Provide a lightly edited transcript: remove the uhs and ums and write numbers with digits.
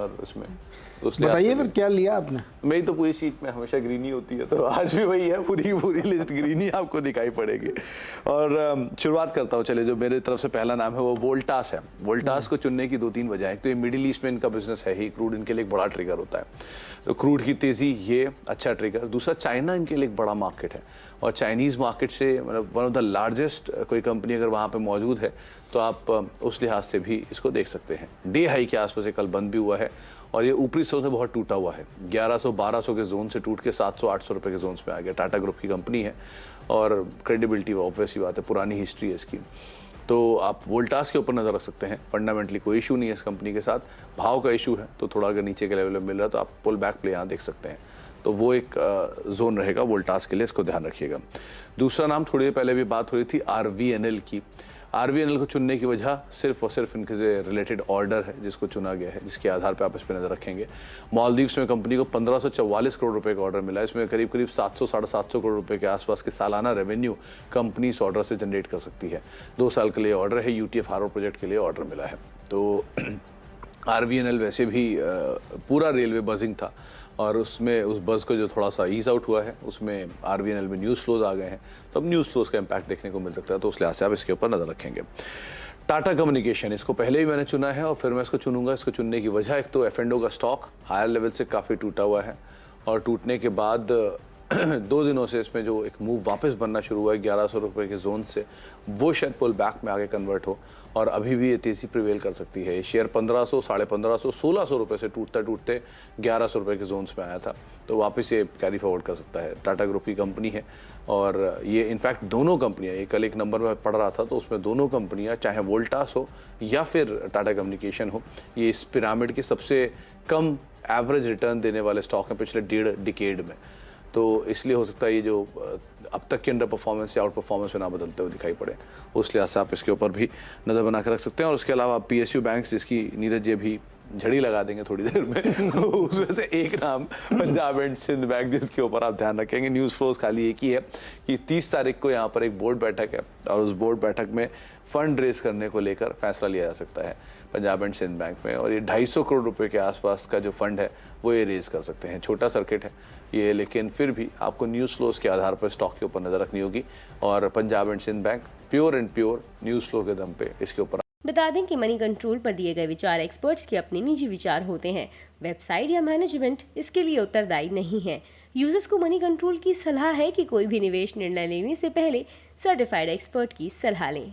और उसमें। बताइए फिर क्या लिया आपने? मेरी तो पूरी शीट में हमेशा ग्रीन ही होती है, तो आज भी वही है, पूरी लिस्ट ग्रीन ही आपको दिखाई पड़ेगी। और शुरुआत करता हूँ, चले जो मेरे तरफ से पहला नाम है वो वोल्टास है। वोल्टास को चुनने की 2-3 वजह है। तो ये मिडिल ईस्ट में इनका बिजनेस है ही, क्रूड इनके लिए एक बड़ा ट्रिगर होता है, तो क्रूड की तेजी ये अच्छा ट्रिगर। दूसरा, चाइना इनके लिए एक बड़ा मार्केट है, और चाइनीज़ मार्केट से मतलब वन ऑफ द लार्जेस्ट कोई कंपनी अगर वहाँ पे मौजूद है तो आप उस लिहाज से भी इसको देख सकते हैं। डे हाई के आसपास ये कल बंद भी हुआ है, और ये ऊपरी स्तर से बहुत टूटा हुआ है। 1100-1200 के जोन से टूट के 700-800 रुपये के जोन में आ गया। टाटा ग्रुप की कंपनी है, और क्रेडिबिलिटी ऑब्वियस ही बात है, पुरानी हिस्ट्री है इसकी। तो आप वोल्टास के ऊपर नज़र रख सकते हैं। फंडामेंटली कोई इशू नहीं है इस कंपनी के साथ, भाव का इशू है, तो थोड़ा अगर नीचे के लेवल में मिल रहा है तो आप पुल बैक प्ले यहाँ देख सकते हैं। तो वो एक जोन रहेगा वोल्टास के लिए, इसको ध्यान रखिएगा। दूसरा नाम, थोड़ी देर पहले भी बात हो रही थी RVNL की। RVNL को चुनने की वजह सिर्फ और सिर्फ इनके से रिलेटेड ऑर्डर है जिसको चुना गया है, जिसके आधार पर आप इस पर नज़र रखेंगे। मालदीव्स में कंपनी को 1544 करोड़ रुपए का ऑर्डर मिला है। इसमें करीब 700-750 करोड़ रुपए के आसपास के सालाना रेवेन्यू कंपनी इस ऑर्डर से जनरेट कर सकती है। 2 साल के लिए ऑर्डर है। UTF हार्बर प्रोजेक्ट के लिए ऑर्डर मिला है। तो RVNL वैसे भी पूरा रेलवे बजिंग था, और उसमें उस बज़ को जो थोड़ा सा ईज आउट हुआ है, उसमें RVNL में न्यूज़ फ्लोज आ गए हैं, तो अब न्यूज़ फ्लोज का इम्पैक्ट देखने को मिल सकता है। तो उस लिहाज से आप इसके ऊपर नज़र रखेंगे। टाटा कम्युनिकेशन, इसको पहले भी मैंने चुना है और फिर मैं इसको चुनूंगा। इसको चुनने की वजह, एक तो F&O का स्टॉक हायर लेवल से काफ़ी टूटा हुआ है, और टूटने के बाद 2 दिनों से इसमें जो एक मूव वापस बनना शुरू हुआ है 1100 रुपये के जोन से, वो शायद पुल बैक में आगे कन्वर्ट हो, और अभी भी ये तेज़ी प्रिवेल कर सकती है। ये शेयर 1500, 1550, 1600 रुपये से टूटते 1100 रुपये के जोन्स में आया था, तो वापस ये कैरी फॉरवर्ड कर सकता है। टाटा ग्रुप की कंपनी है, और ये इनफैक्ट दोनों कंपनियां, ये कल एक नंबर में पढ़ रहा था, तो उसमें दोनों कंपनियां, चाहे वोल्टास हो या फिर टाटा कम्युनिकेशन हो, ये इस पिरामिड के सबसे कम एवरेज रिटर्न देने वाले स्टॉक हैं पिछले 1.5 डिकेड में। तो इसलिए हो सकता है ये जो अब तक के अंडर परफॉर्मेंस या आउट परफॉर्मेंस में ना बदलते हुए दिखाई पड़े, उस लिहाज से आप इसके ऊपर भी नज़र बना कर रख सकते हैं। और उसके अलावा PSU बैंक्स, जिसकी नीरज जी भी झड़ी लगा देंगे थोड़ी देर में उसमें से एक नाम पंजाब एंड सिंध बैंक, जिसके ऊपर आप ध्यान रखेंगे। न्यूज़ फ्लोज खाली एक ही है कि 30 तारीख को यहाँ पर एक बोर्ड बैठक है, और उस बोर्ड बैठक में फंड रेज करने को लेकर फैसला लिया जा सकता है पंजाब एंड सिंध बैंक में, और ये 250 करोड़ रुपए के आसपास का जो फंड है वो ये रेज कर सकते हैं। छोटा सर्किट है ये, लेकिन फिर भी आपको न्यूज़ फ्लोज के आधार पर स्टॉक के ऊपर नज़र रखनी होगी, और Punjab and Sind bank pure and pure news flow के दम पे इसके ऊपर। बता दें कि मनी कंट्रोल पर दिए गए विचार एक्सपर्ट्स के अपने निजी विचार होते हैं। वेबसाइट या मैनेजमेंट इसके लिए उत्तरदायी नहीं है। यूजर्स को मनी कंट्रोल की सलाह है कि कोई भी निवेश निर्णय लेने से पहले सर्टिफाइड एक्सपर्ट की सलाह लें।